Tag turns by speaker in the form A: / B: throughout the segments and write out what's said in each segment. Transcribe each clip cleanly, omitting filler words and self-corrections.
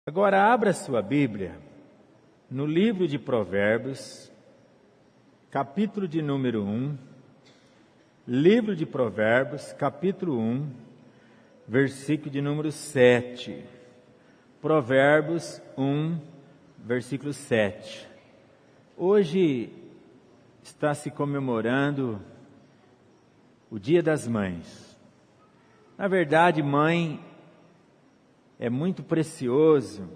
A: Agora abra sua Bíblia no livro de Provérbios, capítulo de número 1, livro de Provérbios, capítulo 1, versículo de número 7. Provérbios 1, versículo 7. Hoje está se comemorando o Dia das Mães. Na verdade, mãe, é muito precioso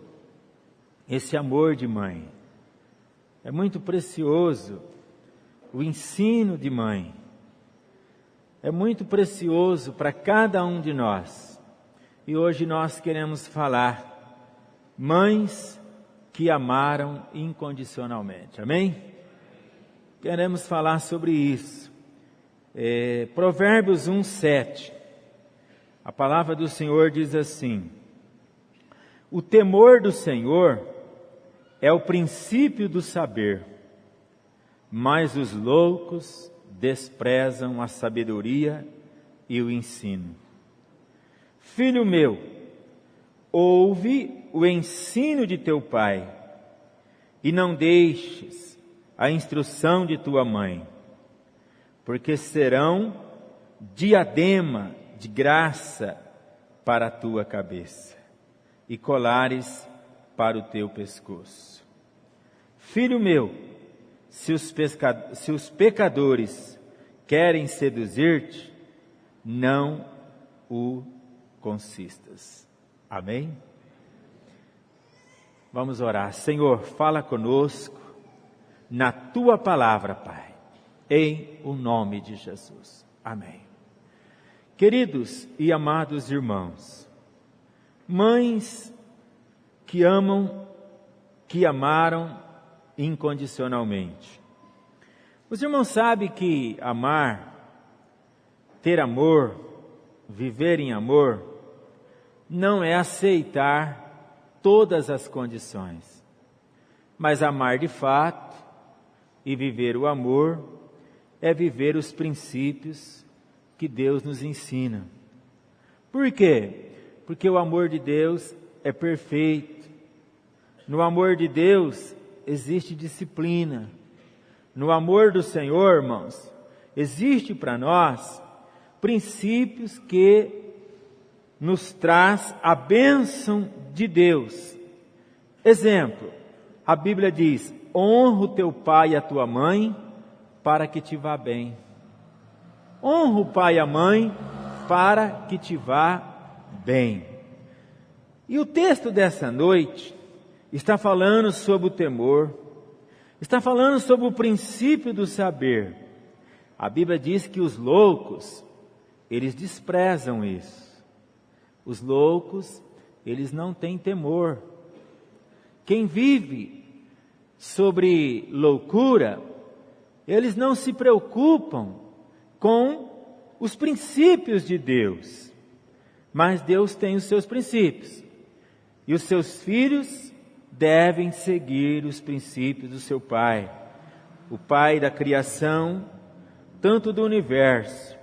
A: esse amor de mãe. É muito precioso o ensino de mãe. É muito precioso para cada um de nós. E hoje nós queremos falar mães que amaram incondicionalmente. Amém? Queremos falar sobre isso. Provérbios 1, 7. A palavra do Senhor diz assim: o temor do Senhor é o princípio do saber, mas os loucos desprezam a sabedoria e o ensino. Filho meu, ouve o ensino de teu pai, e não deixes a instrução de tua mãe, porque serão diadema de graça para a tua cabeça e colares para o teu pescoço. Filho meu, se os pecadores querem seduzir-te, não o consistas. Amém? Vamos orar. Senhor, fala conosco na tua palavra, Pai, em o nome de Jesus. Amém. Queridos e amados irmãos, mães que amam, que amaram incondicionalmente. Os irmãos sabem que amar, ter amor, viver em amor, não é aceitar todas as condições. Mas amar de fato e viver o amor é viver os princípios que Deus nos ensina. Por quê? Porque o amor de Deus é perfeito. No amor de Deus existe disciplina. No amor do Senhor, irmãos, existe para nós princípios que nos traz a bênção de Deus. Exemplo, a Bíblia diz: honra o teu pai e a tua mãe para que te vá bem. Honra o pai e a mãe para que te vá bem. E o texto dessa noite está falando sobre o temor, está falando sobre o princípio do saber. A Bíblia diz que os loucos, eles desprezam isso. Os loucos, eles não têm temor. Quem vive sobre loucura, eles não se preocupam com os princípios de Deus. Mas Deus tem os seus princípios. E os seus filhos devem seguir os princípios do seu Pai. O Pai da criação, tanto do universo,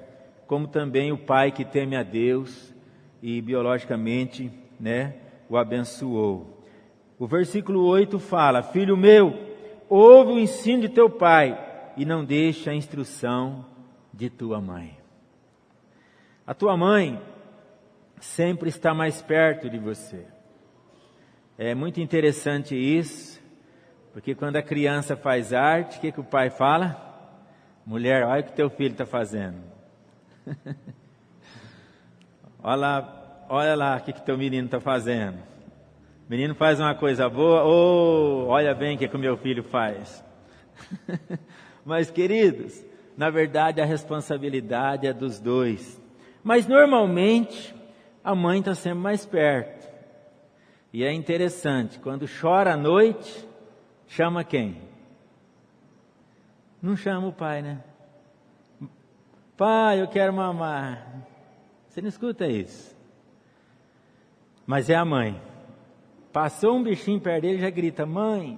A: como também o Pai que teme a Deus e biologicamente, o abençoou. O versículo 8 fala: filho meu, ouve o ensino de teu pai e não deixe a instrução de tua mãe. A tua mãe sempre está mais perto de você. É muito interessante isso, porque quando a criança faz arte, o que o pai fala? Mulher, olha o que teu filho está fazendo. olha lá o que teu menino está fazendo. O menino faz uma coisa boa, olha bem o que o meu filho faz. Mas, queridos, na verdade a responsabilidade é dos dois. Mas normalmente a mãe está sempre mais perto. E é interessante, quando chora à noite, chama quem? Não chama o pai, né? Pai, eu quero mamar. Você não escuta isso. Mas é a mãe. Passou um bichinho perto dele, já grita: mãe.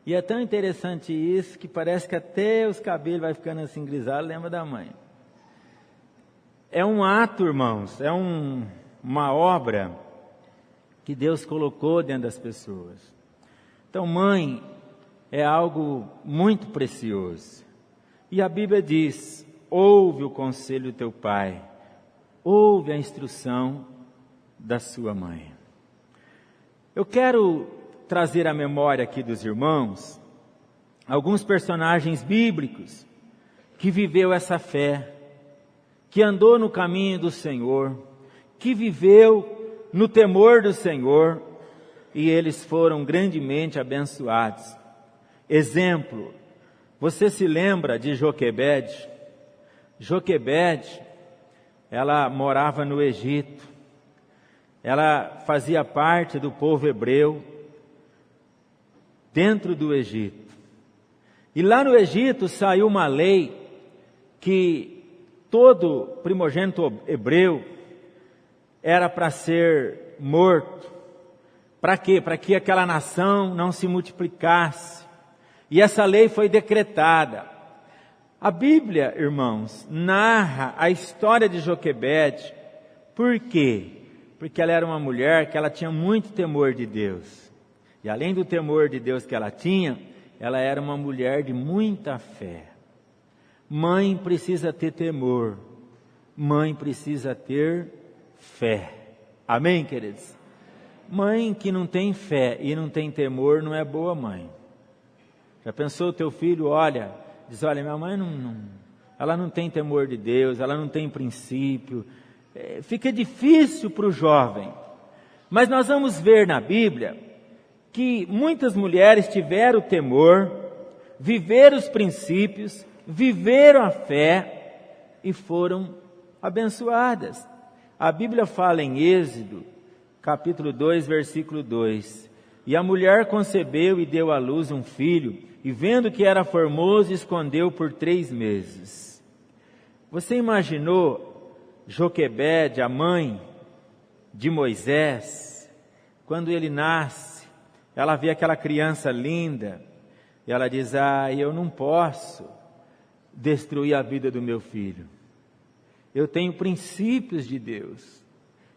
A: E é tão interessante isso, que parece que até os cabelos vai ficando assim grisalhos, lembra da mãe. É um ato, irmãos, é uma obra que Deus colocou dentro das pessoas. Então, mãe é algo muito precioso. E a Bíblia diz: ouve o conselho do teu pai, ouve a instrução da sua mãe. Eu quero trazer à memória aqui dos irmãos alguns personagens bíblicos que viveu essa fé, que andou no caminho do Senhor, que viveu no temor do Senhor, e eles foram grandemente abençoados. Exemplo, você se lembra de Joquebede? Joquebede, ela morava no Egito, ela fazia parte do povo hebreu, dentro do Egito. E lá no Egito saiu uma lei que todo primogênito hebreu era para ser morto. Para quê? Para que aquela nação não se multiplicasse. E essa lei foi decretada. A Bíblia, irmãos, narra a história de Joquebede. Por quê? Porque ela era uma mulher que ela tinha muito temor de Deus. E além do temor de Deus que ela tinha, ela era uma mulher de muita fé. Mãe precisa ter temor. Mãe precisa ter fé. Amém, queridos? Mãe que não tem fé e não tem temor não é boa mãe. Já pensou, teu filho diz, olha, minha mãe ela não tem temor de Deus, ela não tem princípio. Fica difícil para o jovem. Mas nós vamos ver na Bíblia que muitas mulheres tiveram o temor, viveram os princípios, viveram a fé e foram abençoadas. A Bíblia fala em Êxodo, capítulo 2, versículo 2. E a mulher concebeu e deu à luz um filho, e vendo que era formoso, escondeu por 3 meses. Você imaginou Joquebede, a mãe de Moisés, quando ele nasce, ela vê aquela criança linda, e ela diz, eu não posso destruir a vida do meu filho. Eu tenho princípios de Deus,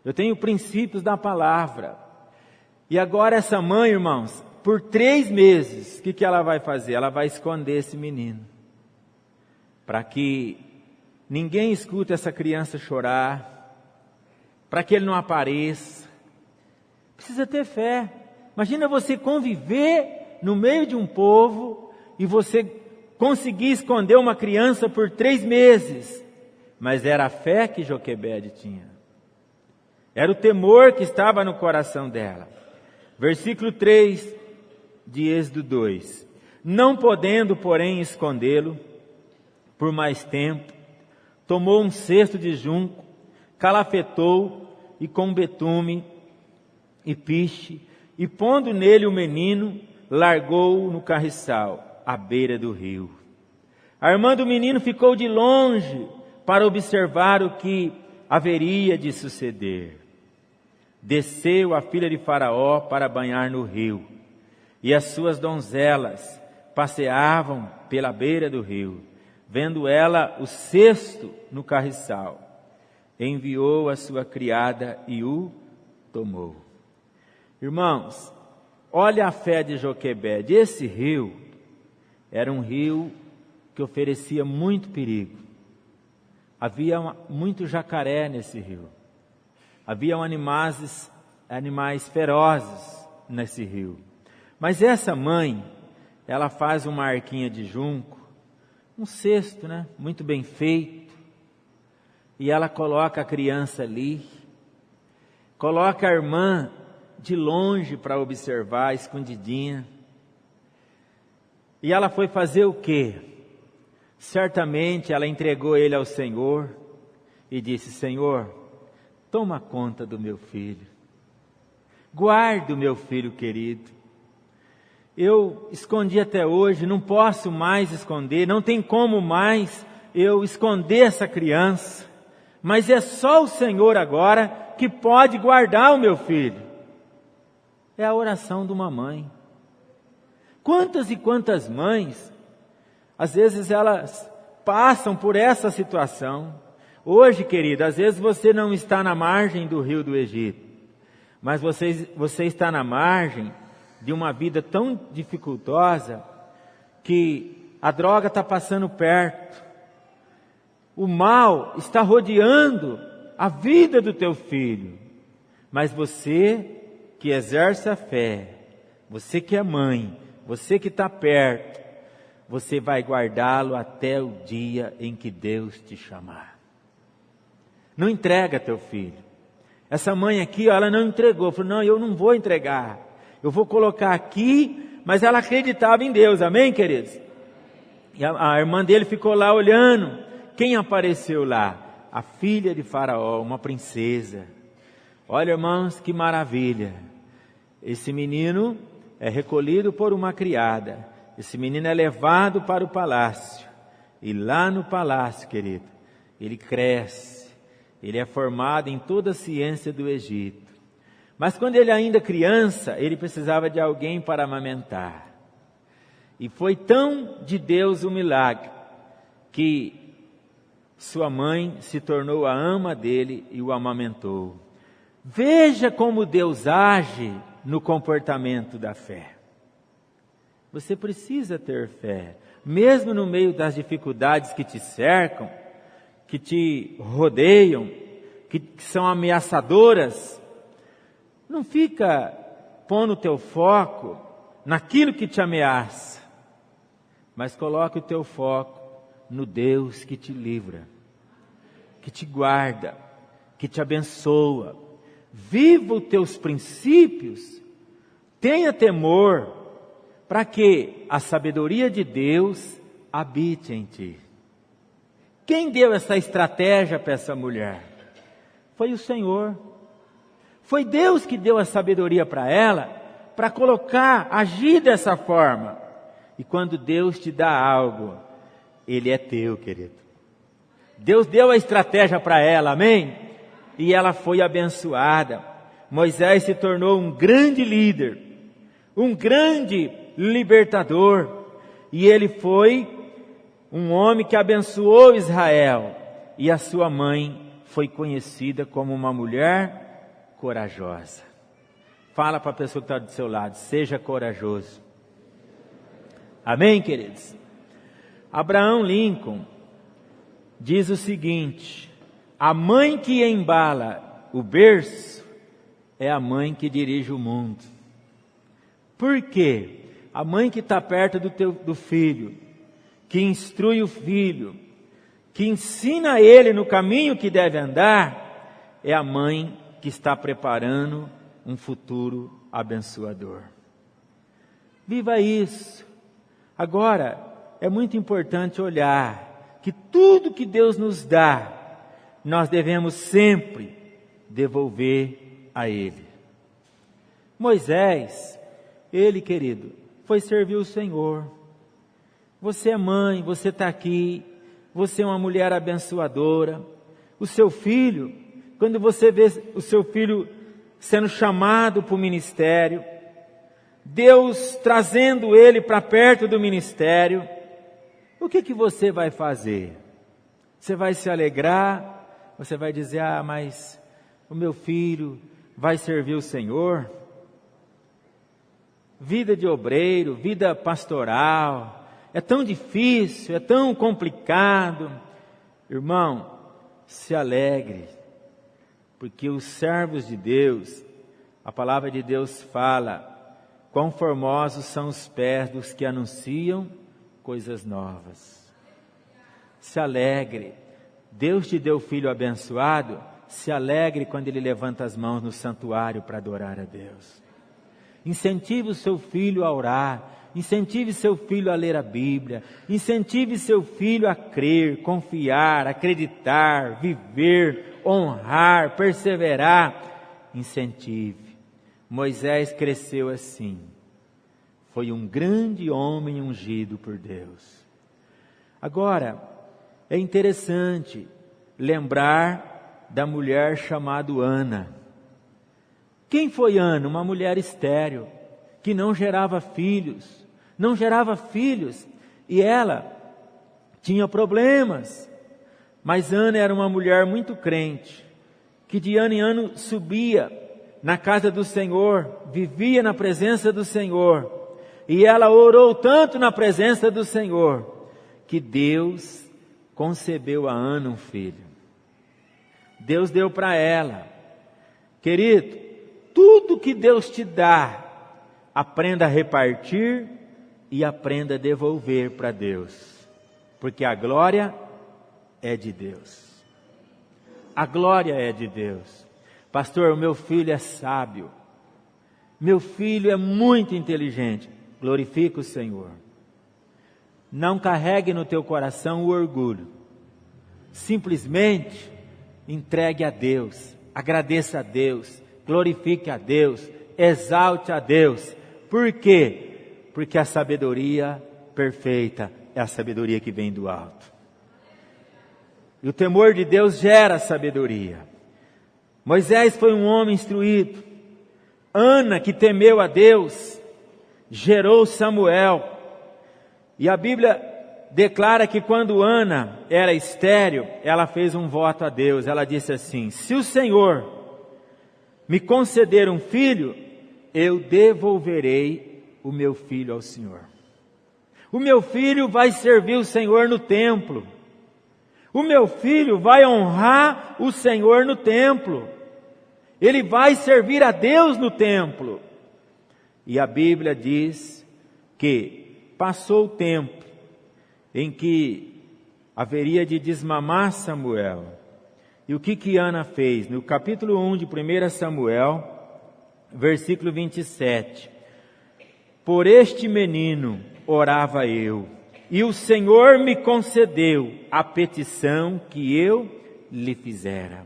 A: eu tenho princípios da palavra. E agora essa mãe, irmãos, por 3 meses, o que ela vai fazer? Ela vai esconder esse menino, para que ninguém escute essa criança chorar, para que ele não apareça. Precisa ter fé. Imagina você conviver no meio de um povo e você conseguir esconder uma criança por 3 meses. Mas era a fé que Joquebede tinha. Era o temor que estava no coração dela. Versículo 3 de Êxodo 2. Não podendo, porém, escondê-lo por mais tempo, tomou um cesto de junco, calafetou e com betume e piche, e pondo nele o menino, largou-o no carriçal, à beira do rio. A irmã do menino ficou de longe para observar o que haveria de suceder. Desceu a filha de Faraó para banhar no rio, e as suas donzelas passeavam pela beira do rio. Vendo ela o cesto no carriçal, enviou a sua criada e o tomou. Irmãos, olha a fé de Joquebede. Esse rio era um rio que oferecia muito perigo. Havia muito jacaré nesse rio. Havia animais ferozes nesse rio. Mas essa mãe, ela faz uma arquinha de junco, um cesto, muito bem feito, e ela coloca a criança ali, coloca a irmã de longe para observar, escondidinha, e ela foi fazer o quê? Certamente ela entregou ele ao Senhor e disse, Senhor, toma conta do meu filho, guarda o meu filho querido. Eu escondi até hoje, não posso mais esconder, não tem como mais eu esconder essa criança, mas é só o Senhor agora que pode guardar o meu filho. É a oração de uma mãe. Quantas e quantas mães, às vezes elas passam por essa situação. Hoje, querida, às vezes você não está na margem do rio do Egito, Mas você está na margem de uma vida tão dificultosa que a droga está passando perto. O mal está rodeando a vida do teu filho. Mas você que exerce a fé, você que é mãe, você que está perto, você vai guardá-lo até o dia em que Deus te chamar. Não entrega teu filho. Essa mãe aqui, ela não entregou. Falou, não, eu não vou entregar. Eu vou colocar aqui, mas ela acreditava em Deus. Amém, queridos? E a irmã dele ficou lá olhando. Quem apareceu lá? A filha de Faraó, uma princesa. Olha, irmãos, que maravilha. Esse menino é recolhido por uma criada. Esse menino é levado para o palácio. E lá no palácio, querido, ele cresce. Ele é formado em toda a ciência do Egito. Mas quando ele ainda criança, ele precisava de alguém para amamentar. E foi tão de Deus o milagre, que sua mãe se tornou a ama dele e o amamentou. Veja como Deus age no comportamento da fé. Você precisa ter fé, mesmo no meio das dificuldades que te cercam, que te rodeiam, que são ameaçadoras. Não fica pondo o teu foco naquilo que te ameaça, mas coloque o teu foco no Deus que te livra, que te guarda, que te abençoa. Viva os teus princípios, tenha temor, para que a sabedoria de Deus habite em ti. Quem deu essa estratégia para essa mulher? Foi o Senhor. Foi Deus que deu a sabedoria para ela, para colocar, agir dessa forma. E quando Deus te dá algo, Ele é teu, querido. Deus deu a estratégia para ela, amém? E ela foi abençoada. Moisés se tornou um grande líder, um grande libertador. E ele foi um homem que abençoou Israel, e a sua mãe foi conhecida como uma mulher corajosa. Fala para a pessoa que está do seu lado, seja corajoso. Amém, queridos? Abraham Lincoln diz o seguinte: a mãe que embala o berço é a mãe que dirige o mundo. Por quê? A mãe que está perto do filho, que instrui o filho, que ensina ele no caminho que deve andar, é a mãe que está preparando um futuro abençoador. Viva isso. Agora, é muito importante olhar que tudo que Deus nos dá, nós devemos sempre devolver a Ele. Moisés, ele, querido, foi servir o Senhor. Você é mãe, você está aqui, você é uma mulher abençoadora. O seu filho, quando você vê o seu filho sendo chamado para o ministério, Deus trazendo ele para perto do ministério, o que você vai fazer? Você vai se alegrar? Você vai dizer, mas o meu filho vai servir o Senhor? Vida de obreiro, vida pastoral, é tão difícil, é tão complicado. Irmão, se alegre, porque os servos de Deus, a palavra de Deus fala, quão formosos são os pés dos que anunciam coisas novas. Se alegre, Deus te deu filho abençoado, se alegre quando ele levanta as mãos no santuário para adorar a Deus. Incentive o seu filho a orar, incentive seu filho a ler a Bíblia, incentive seu filho a crer, confiar, acreditar, viver, honrar, perseverar. Incentive. Moisés cresceu assim. Foi um grande homem ungido por Deus. Agora, é interessante lembrar da mulher chamada Ana. Quem foi Ana? Uma mulher estéril, que não gerava filhos, e ela tinha problemas. Mas Ana era uma mulher muito crente, que de ano em ano subia na casa do Senhor, vivia na presença do Senhor, e ela orou tanto na presença do Senhor, que Deus concebeu a Ana um filho. Deus deu para ela. Querido, tudo que Deus te dá, aprenda a repartir e aprenda a devolver para Deus, porque a glória é de Deus. A glória é de Deus. Pastor, o meu filho é sábio, meu filho é muito inteligente. Glorifica o Senhor. Não carregue no teu coração o orgulho. Simplesmente entregue a Deus, agradeça a Deus, glorifique a Deus, exalte a Deus. Por quê? Porque a sabedoria perfeita é a sabedoria que vem do alto. E o temor de Deus gera sabedoria. Moisés foi um homem instruído. Ana, que temeu a Deus, gerou Samuel. E a Bíblia declara que quando Ana era estéril, ela fez um voto a Deus. Ela disse assim: se o Senhor me conceder um filho, eu devolverei o meu filho ao Senhor. O meu filho vai servir o Senhor no templo. O meu filho vai honrar o Senhor no templo. Ele vai servir a Deus no templo. E a Bíblia diz que passou o tempo em que haveria de desmamar Samuel. E o que Ana fez? No capítulo 1 de 1 Samuel, versículo 27. Por este menino orava eu, e o Senhor me concedeu a petição que eu lhe fizera.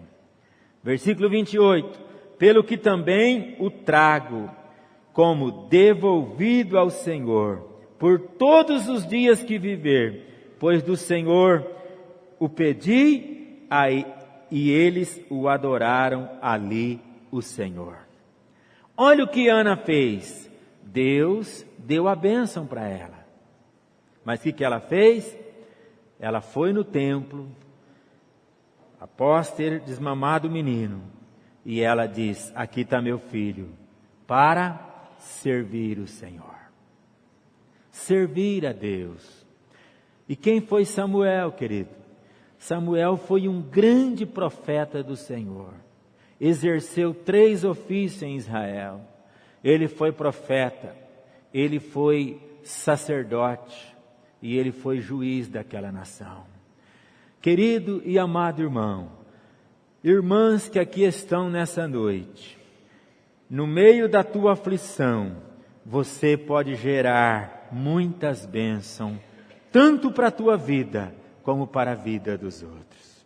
A: Versículo 28. Pelo que também o trago como devolvido ao Senhor, por todos os dias que viver, pois do Senhor o pedi, e eles o adoraram ali o Senhor. Olha o que Ana fez. Deus deu a bênção para ela. Mas o que ela fez? Ela foi no templo, após ter desmamado o menino, e ela diz: aqui está meu filho, para servir o Senhor. Servir a Deus. E quem foi Samuel, querido? Samuel foi um grande profeta do Senhor. Exerceu 3 ofícios em Israel. Ele foi profeta, ele foi sacerdote e ele foi juiz daquela nação. Querido e amado irmão, irmãs que aqui estão nessa noite, no meio da tua aflição, você pode gerar muitas bênçãos, tanto para a tua vida, como para a vida dos outros.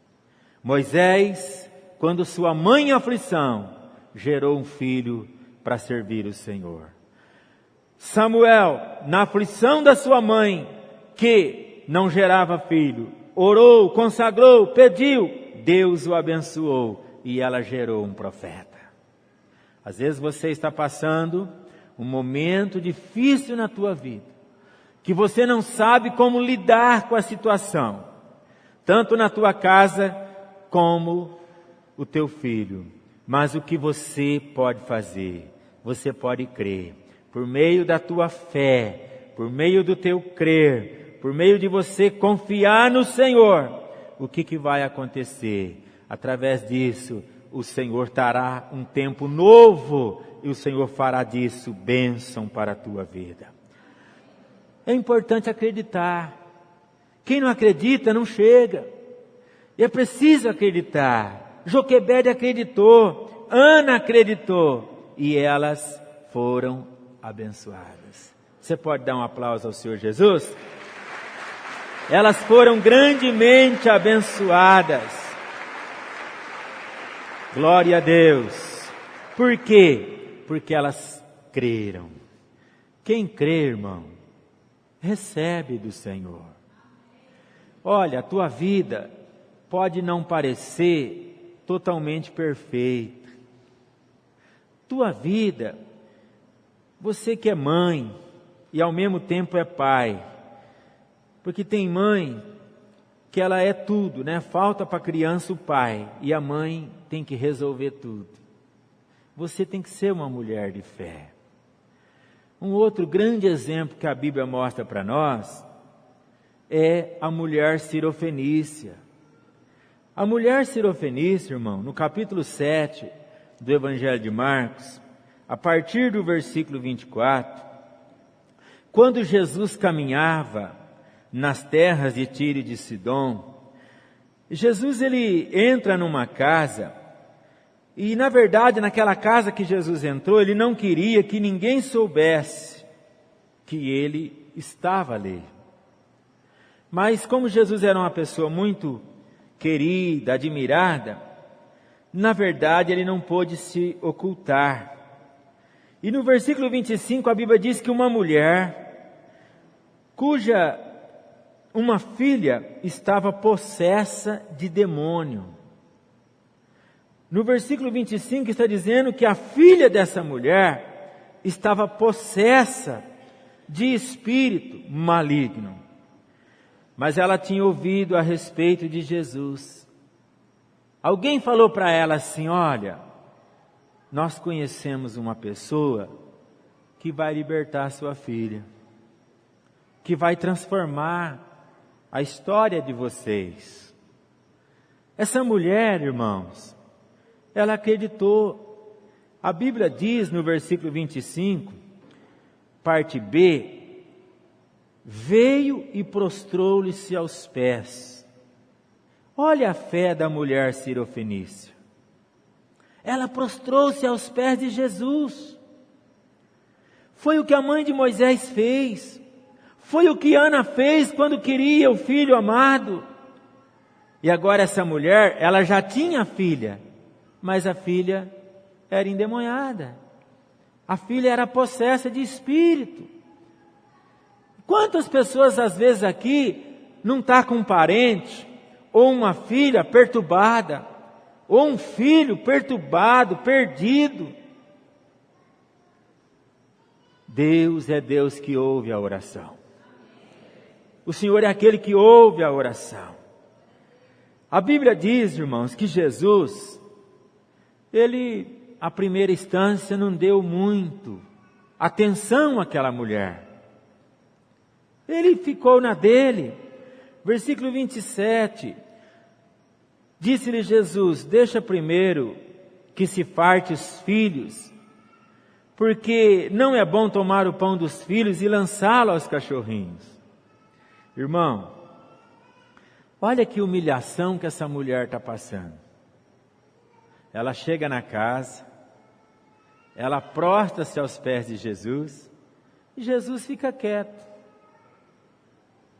A: Moisés, quando sua mãe em aflição, gerou um filho para servir o Senhor. Samuel, na aflição da sua mãe, que não gerava filho, orou, consagrou, pediu, Deus o abençoou e ela gerou um profeta. Às vezes você está passando um momento difícil na tua vida, que você não sabe como lidar com a situação, tanto na tua casa como o teu filho. Mas o que você pode fazer? Você pode crer, por meio da tua fé, por meio do teu crer, por meio de você confiar no Senhor. O que vai acontecer? Através disso, o Senhor trará um tempo novo e o Senhor fará disso bênção para a tua vida. É importante acreditar. Quem não acredita não chega. E é preciso acreditar. Joquebede acreditou, Ana acreditou e elas foram abençoadas. Você pode dar um aplauso ao Senhor Jesus? Elas foram grandemente abençoadas. Glória a Deus. Por quê? Porque elas creram. Quem crê, irmão, recebe do Senhor. Olha, a tua vida pode não parecer totalmente perfeita. Tua vida, você que é mãe e ao mesmo tempo é pai, porque tem mãe que ela é tudo, né? Falta para a criança o pai e a mãe tem que resolver tudo. você tem que ser uma mulher de fé. Um outro grande exemplo que a Bíblia mostra para nós é a mulher sirofenícia. A mulher sirofenícia, irmão, no capítulo 7 do Evangelho de Marcos, a partir do versículo 24, quando Jesus caminhava nas terras de Tiro e de Sidom, Jesus ele entra numa casa, e na verdade naquela casa que Jesus entrou, ele não queria que ninguém soubesse que ele estava ali. Mas como Jesus era uma pessoa muito querida, admirada, na verdade ele não pôde se ocultar. E no versículo 25 a Bíblia diz que uma mulher, cuja uma filha estava possessa de demônio. No versículo 25 está dizendo que a filha dessa mulher estava possessa de espírito maligno. Mas ela tinha ouvido a respeito de Jesus. Alguém falou para ela assim: olha, nós conhecemos uma pessoa que vai libertar sua filha, que vai transformar a história de vocês. Essa mulher, irmãos, ela acreditou. A Bíblia diz no versículo 25, parte B, veio e prostrou-lhe-se aos pés. Olha a fé da mulher sirofenícia. Ela prostrou-se aos pés de Jesus. Foi o que a mãe de Moisés fez. Foi o que Ana fez quando queria o filho amado. E agora essa mulher, ela já tinha filha, mas a filha era endemoniada. A filha era possessa de espírito. Quantas pessoas às vezes aqui não está com um parente, ou uma filha perturbada, ou um filho perturbado, perdido? Deus é Deus que ouve a oração. O Senhor é aquele que ouve a oração. A Bíblia diz, irmãos, que Jesus, Ele, à primeira instância, não deu muito atenção àquela mulher. Ele ficou na dele. Versículo 27. Disse-lhe Jesus: deixa primeiro que se farte os filhos, porque não é bom tomar o pão dos filhos e lançá-lo aos cachorrinhos. Irmão, olha que humilhação que essa mulher está passando. Ela chega na casa, ela prostra-se aos pés de Jesus, e Jesus fica quieto.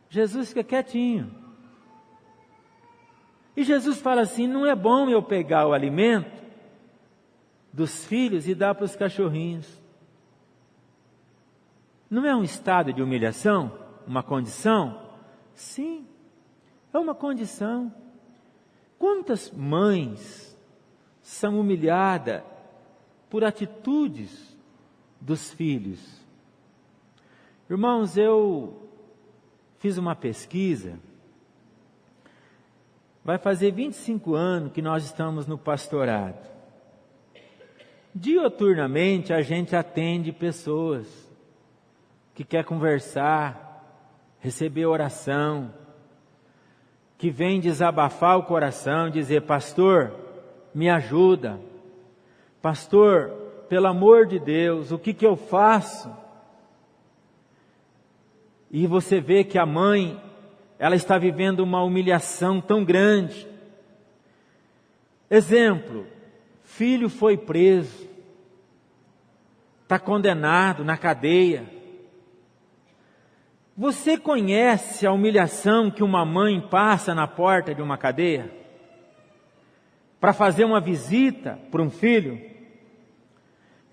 A: Jesus fica quietinho. E Jesus fala assim: não é bom eu pegar o alimento dos filhos e dar para os cachorrinhos. Não é um estado de humilhação? Uma condição? Sim, é uma condição. Quantas mães são humilhadas por atitudes dos filhos? Irmãos, eu fiz uma pesquisa. Vai fazer 25 anos que nós estamos no pastorado. Dioturnamente a gente atende pessoas que quer conversar, receber oração, que vem desabafar o coração, dizer: pastor, me ajuda. Pastor, pelo amor de Deus, o que eu faço? E você vê que a mãe, ela está vivendo uma humilhação tão grande. Exemplo, filho foi preso, está condenado na cadeia. Você conhece a humilhação que uma mãe passa na porta de uma cadeia para fazer uma visita para um filho?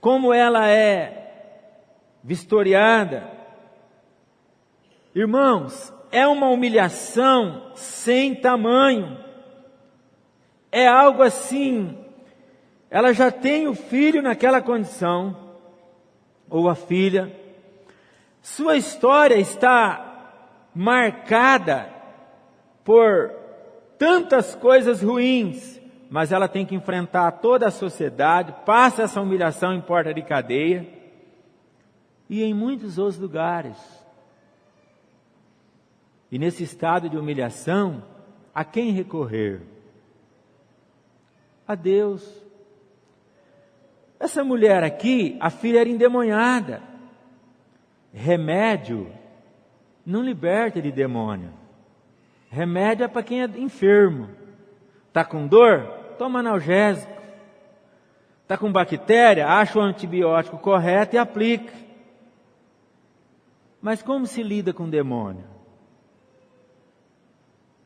A: Como ela é vistoriada? Irmãos, é uma humilhação sem tamanho. É algo assim, ela já tem o filho naquela condição, ou a filha. Sua história está marcada por tantas coisas ruins, mas ela tem que enfrentar toda a sociedade, passa essa humilhação em porta de cadeia e em muitos outros lugares. E nesse estado de humilhação, a quem recorrer? A Deus. Essa mulher aqui, a filha era endemoniada. Remédio não liberta de demônio. Remédio é para quem é enfermo. Está com dor? Toma analgésico. Está com bactéria? Acha o antibiótico correto e aplica. Mas como se lida com demônio?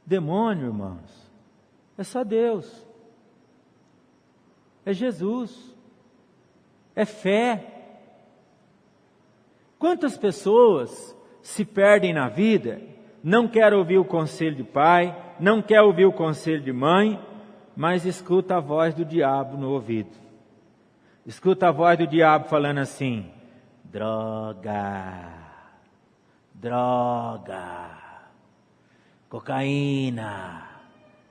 A: Demônio, irmãos, é só Deus. É Jesus. É fé. Quantas pessoas se perdem na vida, não querem ouvir o conselho de pai, não quer ouvir o conselho de mãe, mas escuta a voz do diabo no ouvido. Escuta a voz do diabo falando assim: droga, droga, cocaína,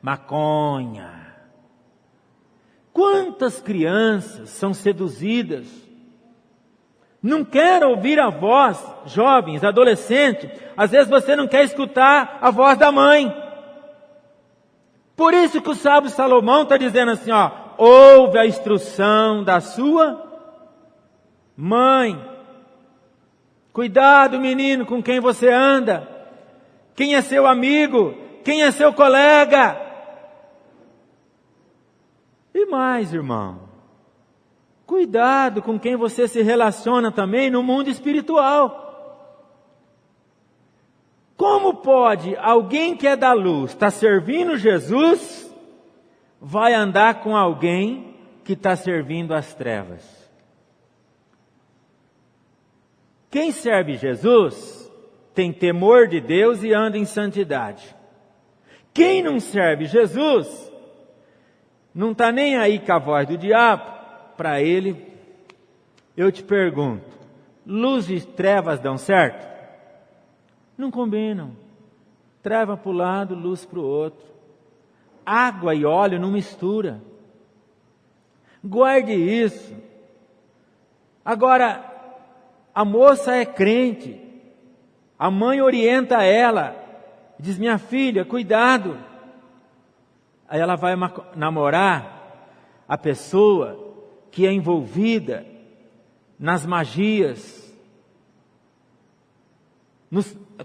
A: maconha. Quantas crianças são seduzidas? Não quer ouvir a voz, jovens, adolescentes, às vezes você não quer escutar a voz da mãe. Por isso que o sábio Salomão está dizendo assim, ouve a instrução da sua mãe. Cuidado, menino, com quem você anda. Quem é seu amigo? Quem é seu colega? E mais, irmão, cuidado com quem você se relaciona também no mundo espiritual. Como pode alguém que é da luz, está servindo Jesus, vai andar com alguém que está servindo as trevas? Quem serve Jesus tem temor de Deus e anda em santidade. Quem não serve Jesus não está nem aí com a voz do diabo. Para ele, eu te pergunto, luz e trevas dão certo? Não combinam. Treva para o lado, luz para o outro. Água e óleo não mistura. Guarde isso. Agora, a moça é crente. A mãe orienta ela. Diz, minha filha, cuidado. Aí ela vai namorar a pessoa que é envolvida nas magias,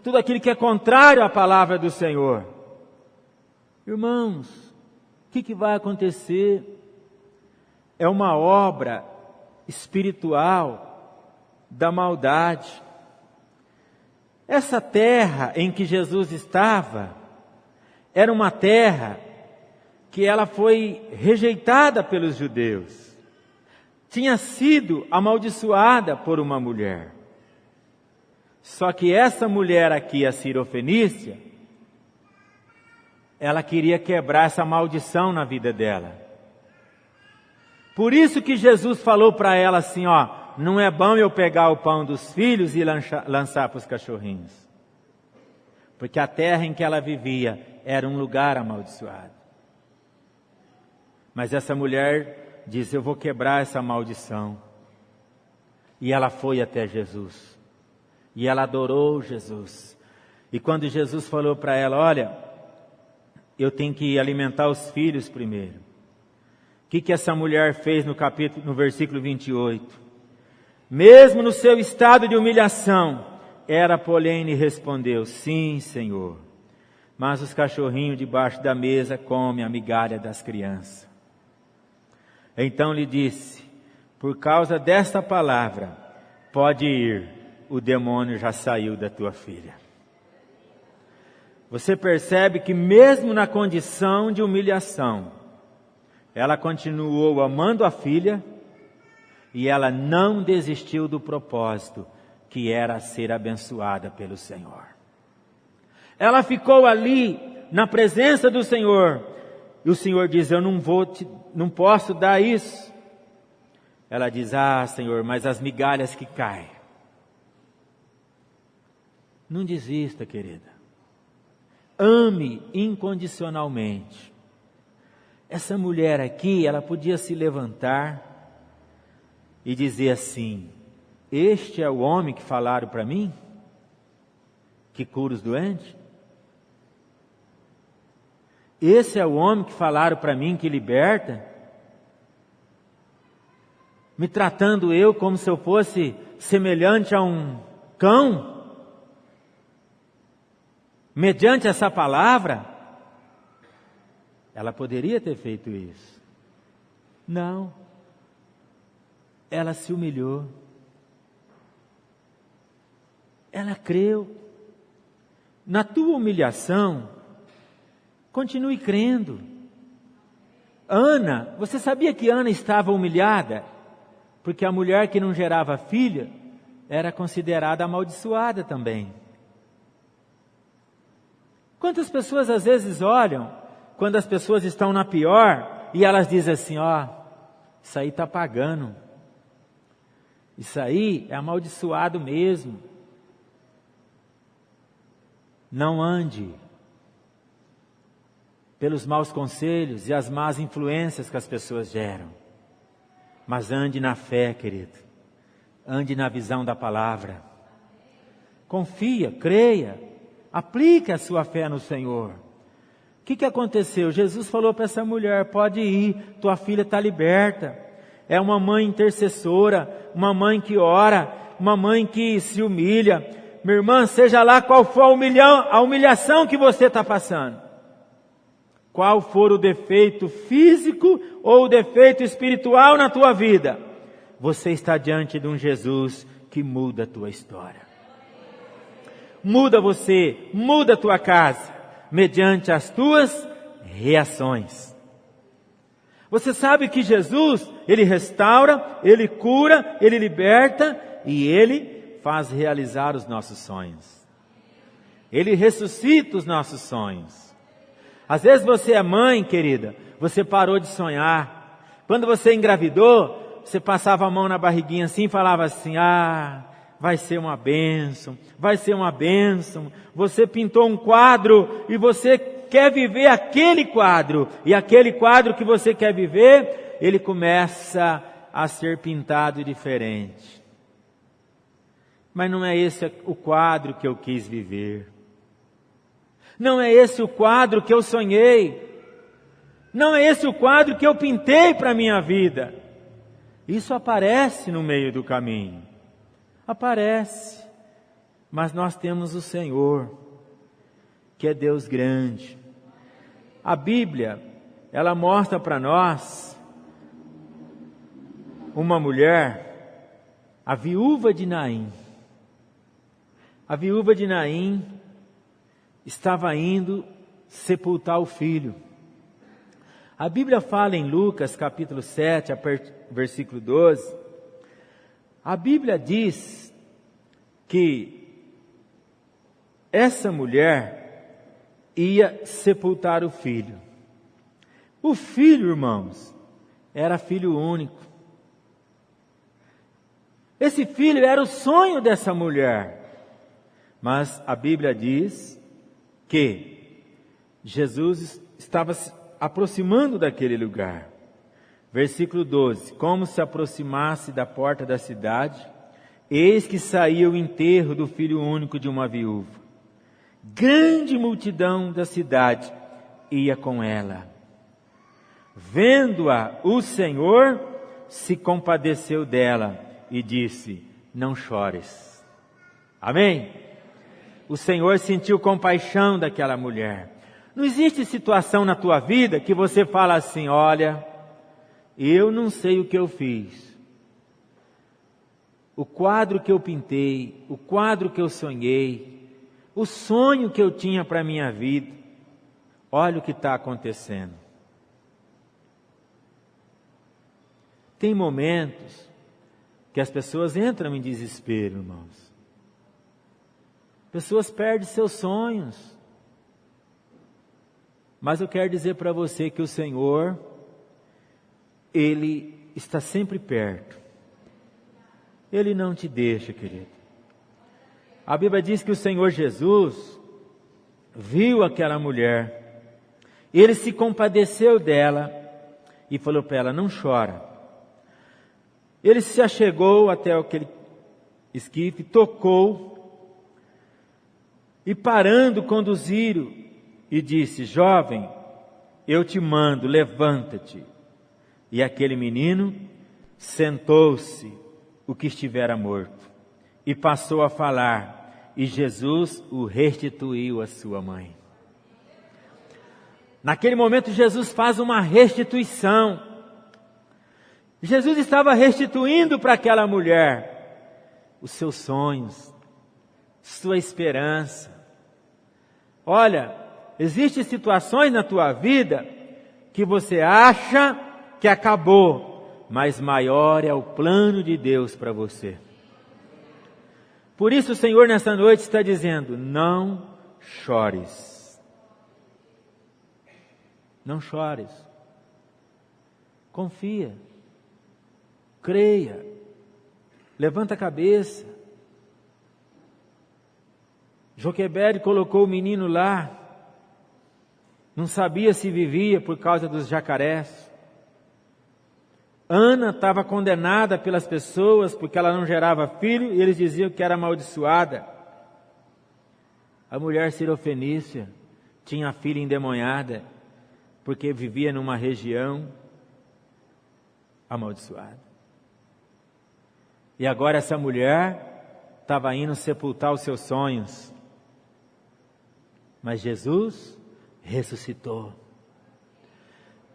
A: tudo aquilo que é contrário à palavra do Senhor. Irmãos, o que vai acontecer? É uma obra espiritual da maldade. Essa terra em que Jesus estava, era uma terra que ela foi rejeitada pelos judeus. Tinha sido amaldiçoada por uma mulher. Só que essa mulher aqui, a Sirofenícia, ela queria quebrar essa maldição na vida dela. Por isso que Jesus falou para ela assim, não é bom eu pegar o pão dos filhos e lançar para os cachorrinhos. Porque a terra em que ela vivia era um lugar amaldiçoado. Mas essa mulher disse, eu vou quebrar essa maldição. E ela foi até Jesus. E ela adorou Jesus. E quando Jesus falou para ela, olha, eu tenho que alimentar os filhos primeiro. O que essa mulher fez no versículo 28? Mesmo no seu estado de humilhação, ela, porém, lhe respondeu, sim, Senhor. Mas os cachorrinhos debaixo da mesa comem a migalha das crianças. Então lhe disse, por causa desta palavra, pode ir, o demônio já saiu da tua filha. Você percebe que mesmo na condição de humilhação, ela continuou amando a filha e ela não desistiu do propósito que era ser abençoada pelo Senhor. Ela ficou ali na presença do Senhor e o Senhor diz, eu não posso dar isso. Ela diz, Senhor, mas as migalhas que caem. Não desista, querida. Ame incondicionalmente. essa mulher aqui, ela podia se levantar e dizer assim: este é o homem que falaram para mim, que cura os doentes? Esse é o homem que falaram para mim que liberta? Me tratando eu como se eu fosse semelhante a um cão? Mediante essa palavra, ela poderia ter feito isso. Não. Ela se humilhou. Ela creu. Na tua humilhação, continue crendo. Ana, você sabia que Ana estava humilhada? Porque a mulher que não gerava filha era considerada amaldiçoada também. Quantas pessoas às vezes olham, quando as pessoas estão na pior, e elas dizem assim: ó, isso aí está pagando. Isso aí é amaldiçoado mesmo. Não ande pelos maus conselhos e as más influências que as pessoas geram. Mas ande na fé, querido. Ande na visão da palavra. Confia, creia, aplique a sua fé no Senhor. O que aconteceu? Jesus falou para essa mulher: pode ir, tua filha está liberta. É uma mãe intercessora, uma mãe que ora, uma mãe que se humilha. Minha irmã, seja lá qual for a humilhação que você está passando, qual for o defeito físico ou o defeito espiritual na tua vida, você está diante de um Jesus que muda a tua história. Muda você, muda a tua casa, mediante as tuas reações. Você sabe que Jesus, Ele restaura, Ele cura, Ele liberta e Ele faz realizar os nossos sonhos. Ele ressuscita os nossos sonhos. Às vezes você é mãe, querida, você parou de sonhar. Quando você engravidou, você passava a mão na barriguinha assim e falava assim: ah, vai ser uma bênção, vai ser uma bênção. Você pintou um quadro e você quer viver aquele quadro. E aquele quadro que você quer viver, ele começa a ser pintado diferente. Mas não é esse o quadro que eu quis viver. Não é esse o quadro que eu sonhei. Não é esse o quadro que eu pintei para a minha vida. Isso aparece no meio do caminho. Aparece. Mas nós temos o Senhor, que é Deus grande. A Bíblia, ela mostra para nós uma mulher, a viúva de Naim. A viúva de Naim estava indo sepultar o filho. A Bíblia fala em Lucas capítulo 7, versículo 12. A Bíblia diz que essa mulher ia sepultar o filho. O filho, irmãos, era filho único. Esse filho era o sonho dessa mulher. Mas a Bíblia diz que Jesus estava se aproximando daquele lugar. Versículo 12: como se aproximasse da porta da cidade, eis que saía o enterro do filho único de uma viúva. Grande multidão da cidade ia com ela. Vendo-a, o Senhor se compadeceu dela e disse: não chores. Amém? O Senhor sentiu compaixão daquela mulher. Não existe situação na tua vida que você fala assim: olha, eu não sei o que eu fiz. O quadro que eu pintei, o quadro que eu sonhei, o sonho que eu tinha para a minha vida, olha o que está acontecendo. Tem momentos que as pessoas entram em desespero, irmãos. Pessoas perdem seus sonhos. Mas eu quero dizer para você que o Senhor, Ele está sempre perto. Ele não te deixa, querido. A Bíblia diz que o Senhor Jesus viu aquela mulher. Ele se compadeceu dela e falou para ela: não chora. Ele se achegou até aquele esquife, tocou, e parando conduziram, e disse: jovem, eu te mando, levanta-te. E aquele menino sentou-se, o que estivera morto, e passou a falar, e Jesus o restituiu à sua mãe. Naquele momento Jesus faz uma restituição. Jesus estava restituindo para aquela mulher os seus sonhos, sua esperança. Olha, existem situações na tua vida que você acha que acabou, mas maior é o plano de Deus para você. Por isso o Senhor nessa noite está dizendo: não chores. Não chores. Confia. Creia. Levanta a cabeça. Joquebede colocou o menino lá. Não sabia se vivia por causa dos jacarés. Ana estava condenada pelas pessoas porque ela não gerava filho e eles diziam que era amaldiçoada. A mulher cirofenícia tinha a filha endemoniada porque vivia numa região amaldiçoada. E agora essa mulher estava indo sepultar os seus sonhos. Mas Jesus ressuscitou.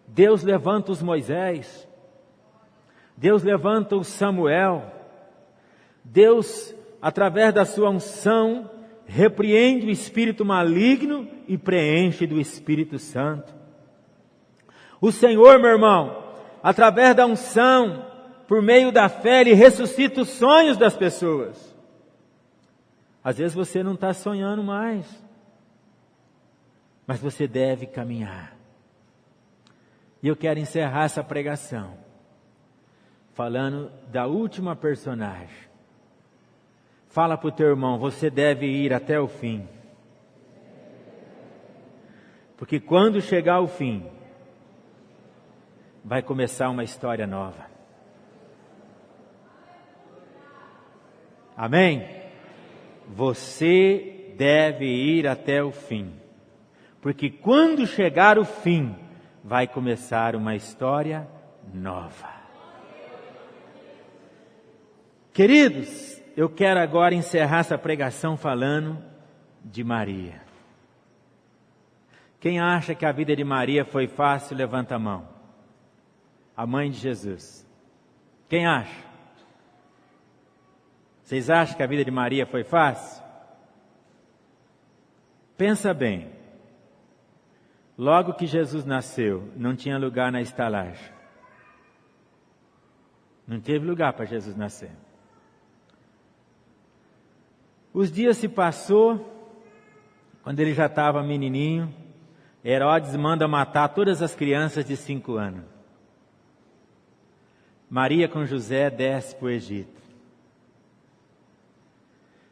A: Deus levanta os Moisés. Deus levanta o Samuel. Deus, através da sua unção, repreende o espírito maligno e preenche do Espírito Santo. O Senhor, meu irmão, através da unção, por meio da fé, Ele ressuscita os sonhos das pessoas. Às vezes você não está sonhando mais, mas você deve caminhar. E eu quero encerrar essa pregação falando da última personagem. Fala para o teu irmão: você deve ir até o fim. Porque quando chegar o fim, vai começar uma história nova. Amém? Você deve ir até o fim. Porque quando chegar o fim, vai começar uma história nova. Queridos, eu quero agora encerrar essa pregação falando de Maria. Quem acha que a vida de Maria foi fácil, levanta a mão. A mãe de Jesus. Quem acha? Vocês acham que a vida de Maria foi fácil? Pensa bem. Logo que Jesus nasceu, não tinha lugar na estalagem. Não teve lugar para Jesus nascer. Os dias se passou, quando ele já estava menininho, Herodes manda matar todas as crianças de 5 anos. Maria com José desce para o Egito.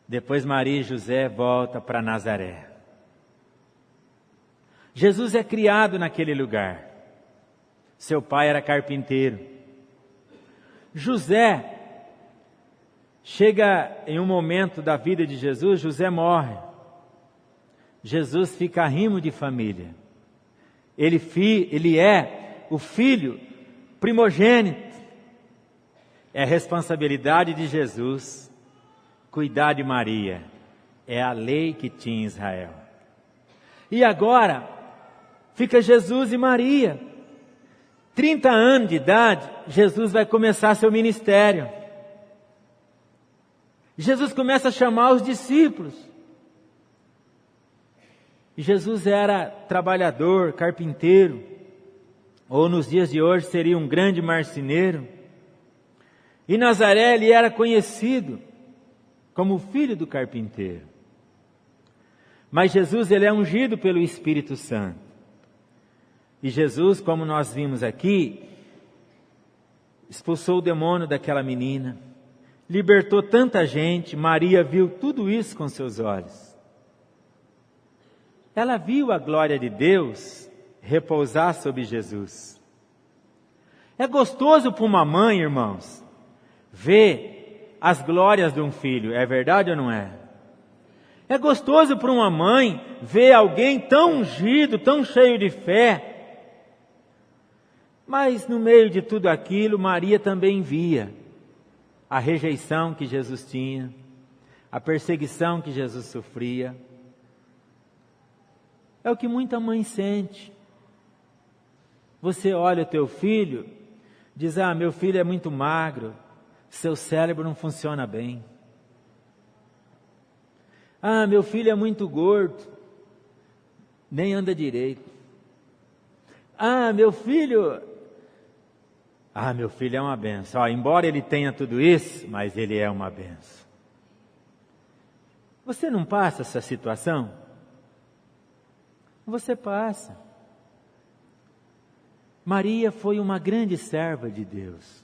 A: Depois Maria e José voltam para Nazaré. Jesus é criado naquele lugar. Seu pai era carpinteiro. José chega em um momento da vida de Jesus, José morre. Jesus fica arrimo de família. Ele é o filho primogênito. É responsabilidade de Jesus cuidar de Maria. É a lei que tinha em Israel. E agora fica Jesus e Maria. 30 anos de idade, Jesus vai começar seu ministério. Jesus começa a chamar os discípulos. E Jesus era trabalhador, carpinteiro, ou nos dias de hoje seria um grande marceneiro. E Nazaré ele era conhecido como filho do carpinteiro. Mas Jesus ele é ungido pelo Espírito Santo. E Jesus, como nós vimos aqui, expulsou o demônio daquela menina, libertou tanta gente. Maria viu tudo isso com seus olhos. Ela viu a glória de Deus repousar sobre Jesus. É gostoso para uma mãe, irmãos, ver as glórias de um filho. É verdade ou não é? É gostoso para uma mãe ver alguém tão ungido, tão cheio de fé. Mas no meio de tudo aquilo, Maria também via a rejeição que Jesus tinha, a perseguição que Jesus sofria. É o que muita mãe sente. Você olha o teu filho, diz: ah, meu filho é muito magro, seu cérebro não funciona bem. Ah, meu filho é muito gordo, nem anda direito. Ah, meu filho é uma benção. Embora ele tenha tudo isso, mas ele é uma benção. Você não passa essa situação? Você passa. Maria foi uma grande serva de Deus,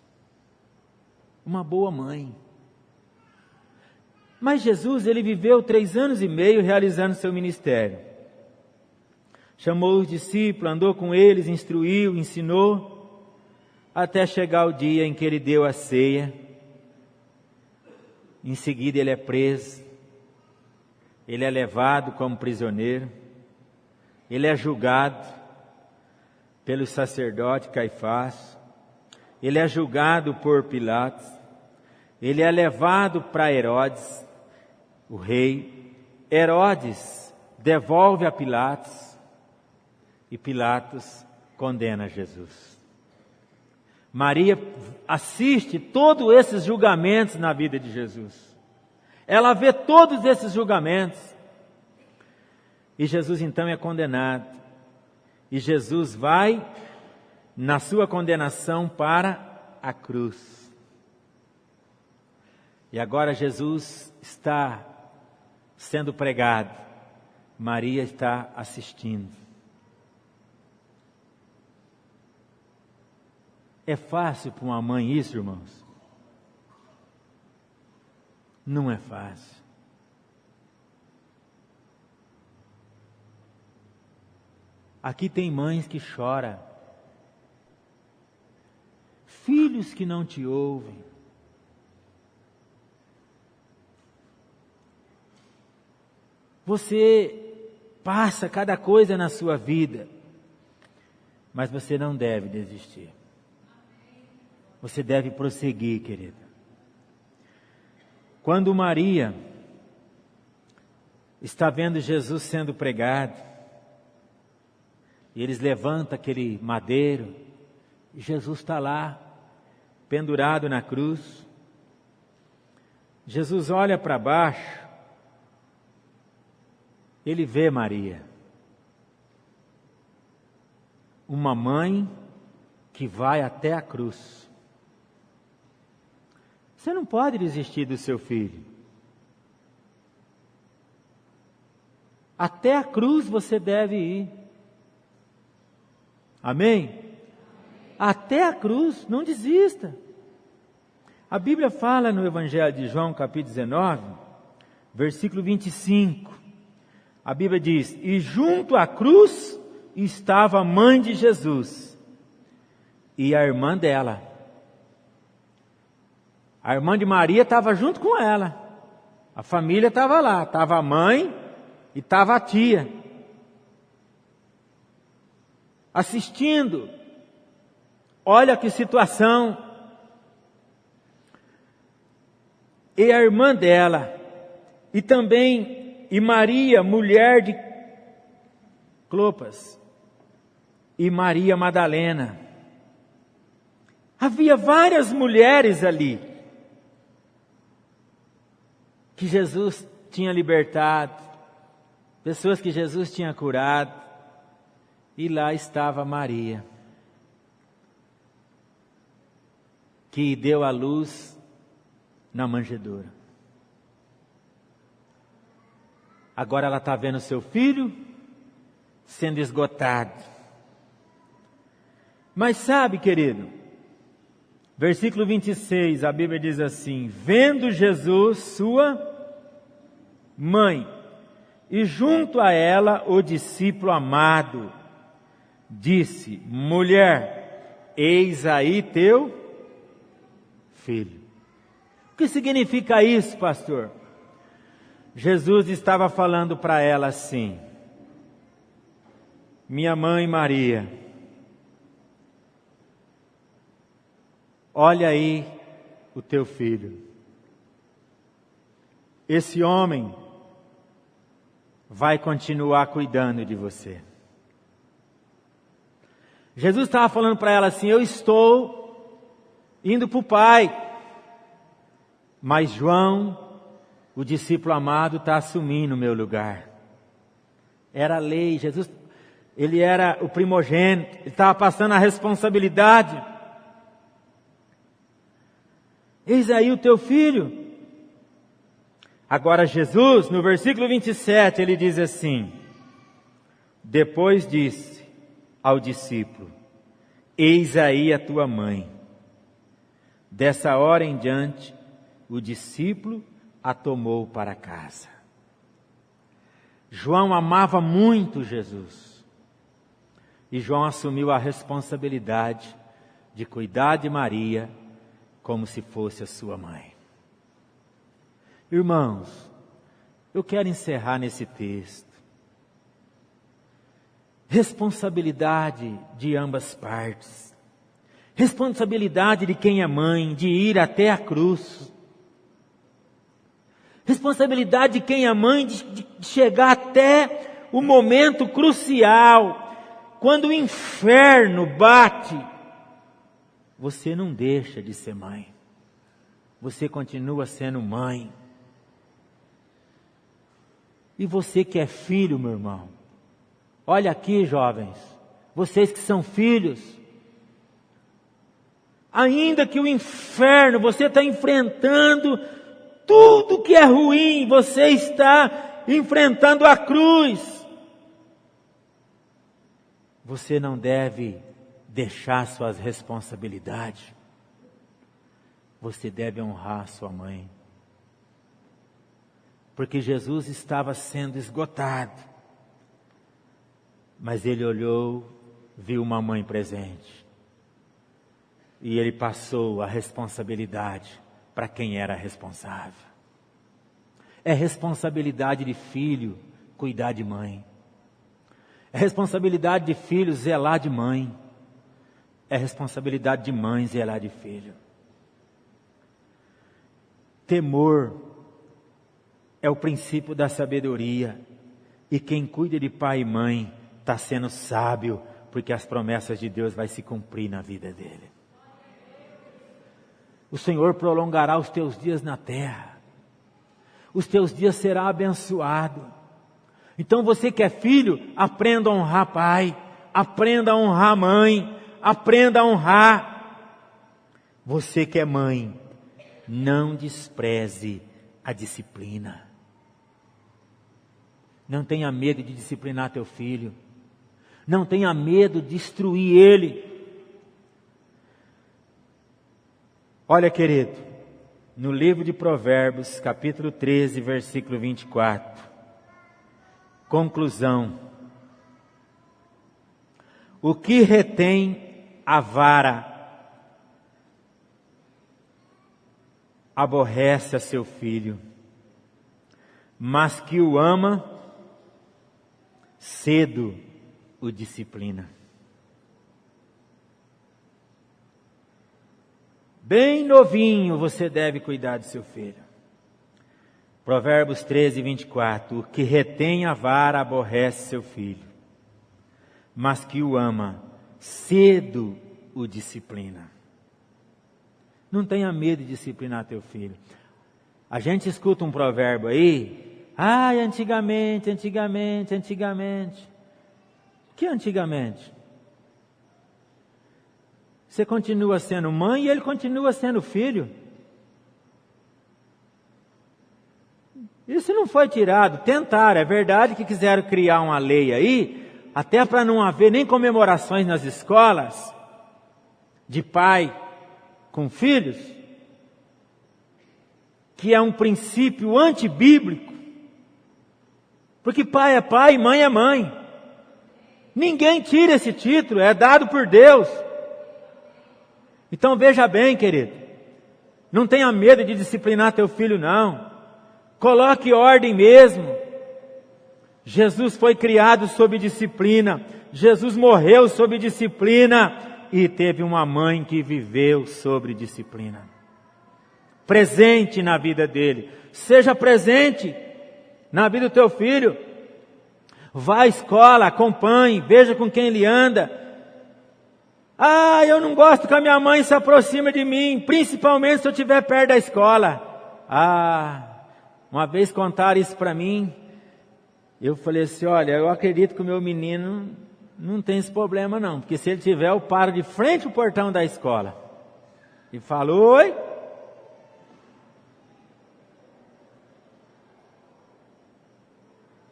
A: uma boa mãe. Mas Jesus, ele viveu 3 anos e meio realizando seu ministério. Chamou os discípulos, andou com eles, instruiu, ensinou, até chegar o dia em que ele deu a ceia. Em seguida ele é preso, ele é levado como prisioneiro, ele é julgado pelo sacerdote Caifás, ele é julgado por Pilatos, ele é levado para Herodes, o rei. Herodes devolve a Pilatos e Pilatos condena Jesus. Maria assiste todos esses julgamentos na vida de Jesus. Ela vê todos esses julgamentos. E Jesus então é condenado. E Jesus vai na sua condenação para a cruz. E agora Jesus está sendo pregado. Maria está assistindo. É fácil para uma mãe isso, irmãos? Não é fácil. Aqui tem mães que choram, filhos que não te ouvem. Você passa cada coisa na sua vida, mas você não deve desistir. Você deve prosseguir, querida. Quando Maria está vendo Jesus sendo pregado, e eles levantam aquele madeiro, e Jesus está lá, pendurado na cruz. Jesus olha para baixo, ele vê Maria, uma mãe que vai até a cruz. Você não pode desistir do seu filho. Até a cruz você deve ir. Amém? Até a cruz, não desista. A Bíblia fala no Evangelho de João, capítulo 19, versículo 25. A Bíblia diz: e junto à cruz estava a mãe de Jesus e a irmã dela. A irmã de Maria estava junto com ela. A família estava lá, estava a mãe e estava a tia, assistindo. Olha que situação. E a irmã dela, e também Maria, mulher de Clopas, e Maria Madalena. Havia várias mulheres ali que Jesus tinha libertado, pessoas que Jesus tinha curado, e lá estava Maria, que deu à luz na manjedoura. Agora ela está vendo seu filho sendo esgotado. Mas sabe, querido, versículo 26, a Bíblia diz assim: vendo Jesus sua mãe, e junto a ela o discípulo amado, disse: mulher, eis aí teu filho. O que significa isso, pastor? Jesus estava falando para ela assim: minha mãe Maria, olha aí o teu filho. Esse homem vai continuar cuidando de você. Jesus estava falando para ela assim: eu estou indo para o Pai, mas João, o discípulo amado, está assumindo o meu lugar. Era a lei, Jesus, ele era o primogênito, ele estava passando a responsabilidade. Eis aí o teu filho. Agora Jesus, no versículo 27, ele diz assim: depois disse ao discípulo: eis aí a tua mãe. Dessa hora em diante, o discípulo a tomou para casa. João amava muito Jesus. E João assumiu a responsabilidade de cuidar de Maria como se fosse a sua mãe. Irmãos, eu quero encerrar nesse texto. Responsabilidade de ambas partes. Responsabilidade de quem é mãe, de ir até a cruz. Responsabilidade de quem é mãe de chegar até o momento crucial, quando o inferno bate. Você não deixa de ser mãe. Você continua sendo mãe. E você que é filho, meu irmão, olha aqui, jovens, vocês que são filhos, ainda que o inferno, você está enfrentando tudo que é ruim, você está enfrentando a cruz. Você não deve deixar suas responsabilidades. Você deve honrar sua mãe. Porque Jesus estava sendo esgotado. Mas ele olhou, viu uma mãe presente. E ele passou a responsabilidade para quem era responsável. É responsabilidade de filho cuidar de mãe. É responsabilidade de filho zelar de mãe. É responsabilidade de mãe zelar de filho. Temor é o princípio da sabedoria. E quem cuida de pai e mãe está sendo sábio, porque as promessas de Deus vai se cumprir na vida dele. O Senhor prolongará os teus dias na terra. Os teus dias serão abençoados. Então você que é filho, aprenda a honrar pai. Aprenda a honrar mãe. Aprenda a honrar. Você que é mãe, não despreze a disciplina. Não tenha medo de disciplinar teu filho. Não tenha medo de instruir ele. Olha, querido, no livro de Provérbios, capítulo 13, versículo 24. Conclusão. O que retém a vara aborrece a seu filho, mas que o ama, cedo o disciplina. Bem novinho você deve cuidar do seu filho. Provérbios 13, 24. O que retém a vara aborrece seu filho, mas que o ama, cedo o disciplina. Não tenha medo de disciplinar teu filho. A gente escuta um provérbio aí, antigamente. Que antigamente? Você continua sendo mãe e ele continua sendo filho. Isso não foi tirado. Tentaram, é verdade que quiseram criar uma lei aí, até para não haver nem comemorações nas escolas, de pai com filhos, que é um princípio antibíblico. Porque pai é pai e mãe é mãe. Ninguém tira esse título, é dado por Deus. Então veja bem, querido, não tenha medo de disciplinar teu filho, não. Coloque ordem mesmo. Jesus foi criado sob disciplina. Jesus morreu sob disciplina. E teve uma mãe que viveu sob disciplina. Presente na vida dele. Seja presente na vida do teu filho. Vá à escola, acompanhe, veja com quem ele anda. Ah, eu não gosto que a minha mãe se aproxime de mim, principalmente se eu estiver perto da escola. Ah, uma vez contaram isso para mim. Eu falei assim, olha, eu acredito que o meu menino não tem esse problema não, porque se ele tiver, eu paro de frente ao portão da escola e falo, oi.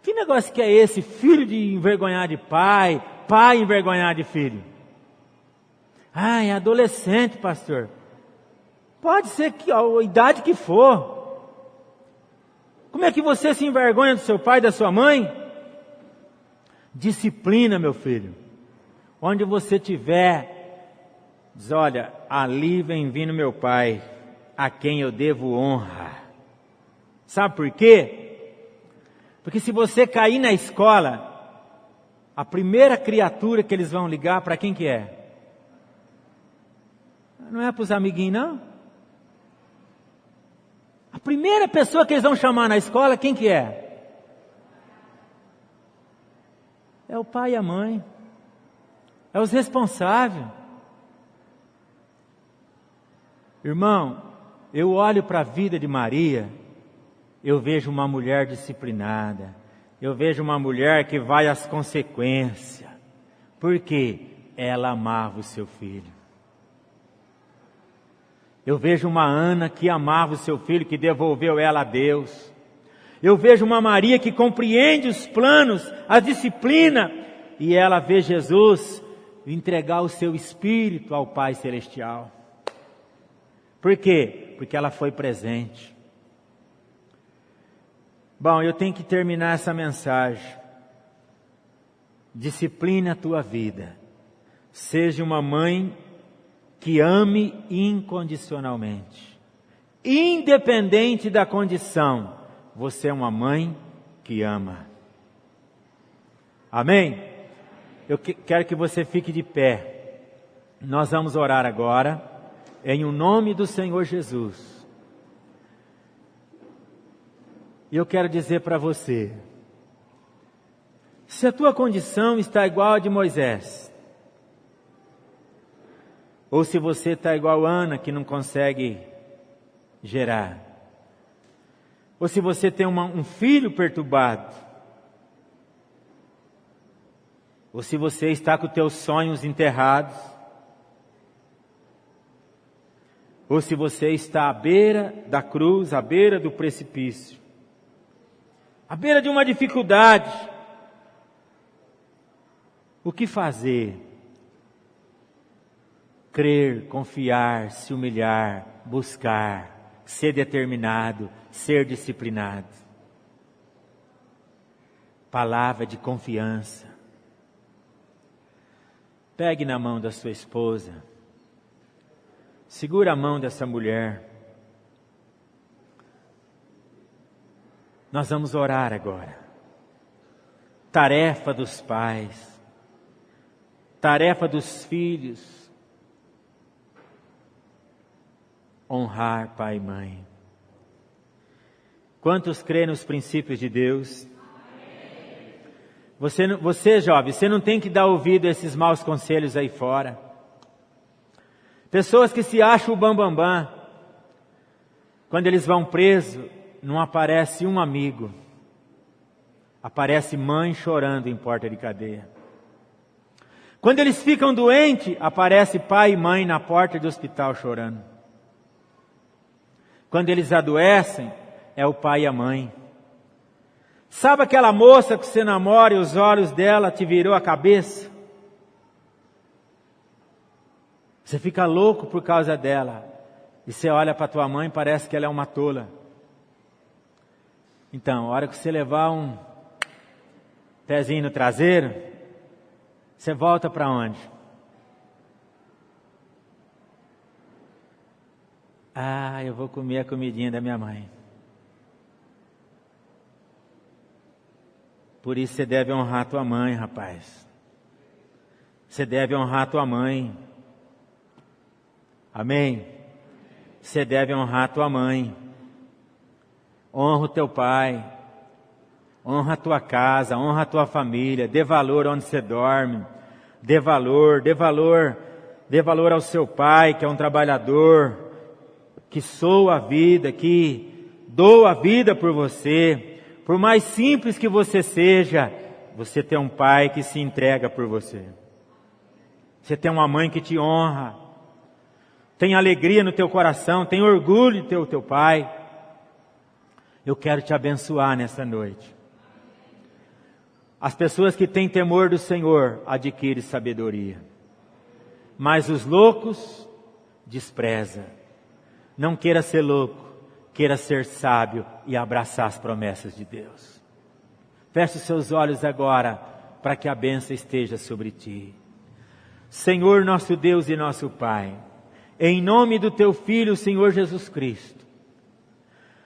A: Que negócio que é esse? Filho de envergonhar de pai, pai envergonhar de filho. Ah, é adolescente, pastor. Pode ser que a idade que for. Como é que você se envergonha do seu pai e da sua mãe? Disciplina, meu filho. Onde você estiver, diz, olha, ali vem vindo meu pai, a quem eu devo honra. Sabe por quê? Porque se você cair na escola, a primeira criatura que eles vão ligar, para quem que é? Não é para os amiguinhos, não? A primeira pessoa que eles vão chamar na escola, quem que é? É o pai e a mãe. É os responsáveis. Irmão, eu olho para a vida de Maria, eu vejo uma mulher disciplinada. Eu vejo uma mulher que vai às consequências. Por quê? Ela amava o seu filho. Eu vejo uma Ana que amava o seu filho, que devolveu ela a Deus. Eu vejo uma Maria que compreende os planos, a disciplina, e ela vê Jesus entregar o seu espírito ao Pai Celestial. Por quê? Porque ela foi presente. Bom, eu tenho que terminar essa mensagem. Disciplina a tua vida. Seja uma mãe que ame incondicionalmente. Independente da condição, você é uma mãe que ama. Amém? Eu quero que você fique de pé. Nós vamos orar agora, em o nome do Senhor Jesus. E eu quero dizer para você, se a tua condição está igual a de Moisés, ou se você está igual a Ana, que não consegue gerar, ou se você tem um filho perturbado, ou se você está com os teus sonhos enterrados, ou se você está à beira da cruz, à beira do precipício, à beira de uma dificuldade, o que fazer? Crer, confiar, se humilhar, buscar, ser determinado, ser disciplinado. Palavra de confiança. Pegue na mão da sua esposa. Segura a mão dessa mulher. Nós vamos orar agora. Tarefa dos pais. Tarefa dos filhos. Honrar pai e mãe. Quantos creem nos princípios de Deus? Você jovem, você não tem que dar ouvido a esses maus conselhos aí fora. Pessoas que se acham o bambambam. Quando eles vão presos, não aparece um amigo. Aparece mãe chorando em porta de cadeia. Quando eles ficam doentes, aparece pai e mãe na porta do hospital chorando. Quando eles adoecem, é o pai e a mãe. Sabe aquela moça que você namora e os olhos dela te virou a cabeça? Você fica louco por causa dela. E você olha para tua mãe e parece que ela é uma tola. Então, a hora que você levar um pezinho no traseiro, você volta para onde? Eu vou comer a comidinha da minha mãe. Por isso você deve honrar tua mãe, rapaz. Você deve honrar tua mãe. Amém? Você deve honrar tua mãe. Honra o teu pai. Honra a tua casa, honra a tua família. Dê valor onde você dorme. Dê valor ao seu pai, que é um trabalhador, que soa a vida, que doa a vida por você. Por mais simples que você seja, você tem um pai que se entrega por você. Você tem uma mãe que te honra. Tem alegria no teu coração, tem orgulho de ter o teu pai. Eu quero te abençoar nessa noite. As pessoas que têm temor do Senhor adquirem sabedoria. Mas os loucos despreza. Não queira ser louco, queira ser sábio e abraçar as promessas de Deus. Feche os seus olhos agora para que a bênção esteja sobre ti. Senhor, nosso Deus e nosso Pai, em nome do teu Filho, Senhor Jesus Cristo,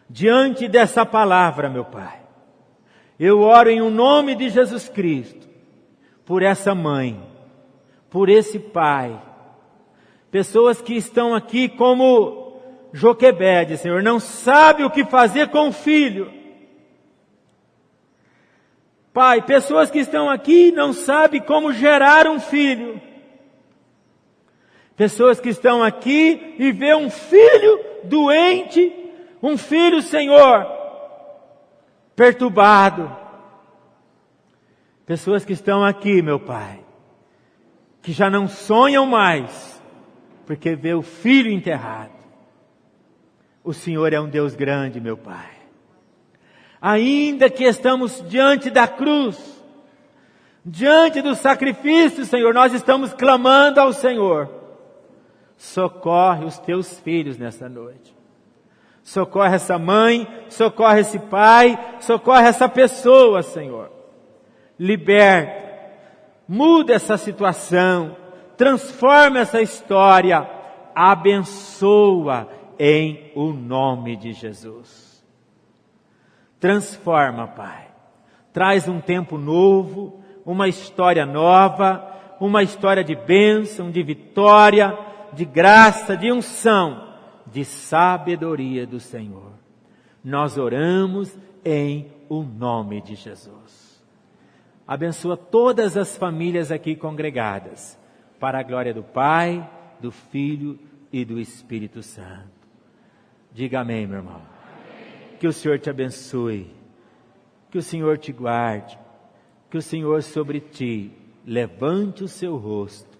A: diante dessa palavra, meu Pai, eu oro em nome de Jesus Cristo, por essa mãe, por esse pai, pessoas que estão aqui como Joquebede, Senhor, não sabe o que fazer com o filho. Pai, pessoas que estão aqui não sabem como gerar um filho. Pessoas que estão aqui e vê um filho doente, um filho, Senhor, perturbado. Pessoas que estão aqui, meu Pai, que já não sonham mais, porque vê o filho enterrado. O Senhor é um Deus grande, meu Pai. Ainda que estamos diante da cruz, diante do sacrifício, Senhor, nós estamos clamando ao Senhor. Socorre os teus filhos nessa noite. Socorre essa mãe, socorre esse pai, socorre essa pessoa, Senhor. Liberta, muda essa situação, transforma essa história, abençoa em o nome de Jesus. Transforma, Pai. Traz um tempo novo, uma história nova, uma história de bênção, de vitória, de graça, de unção, de sabedoria do Senhor. Nós oramos em o nome de Jesus. Abençoa todas as famílias aqui congregadas, para a glória do Pai, do Filho e do Espírito Santo. Diga amém, meu irmão. Amém. Que o Senhor te abençoe, que o Senhor te guarde, que o Senhor sobre ti levante o seu rosto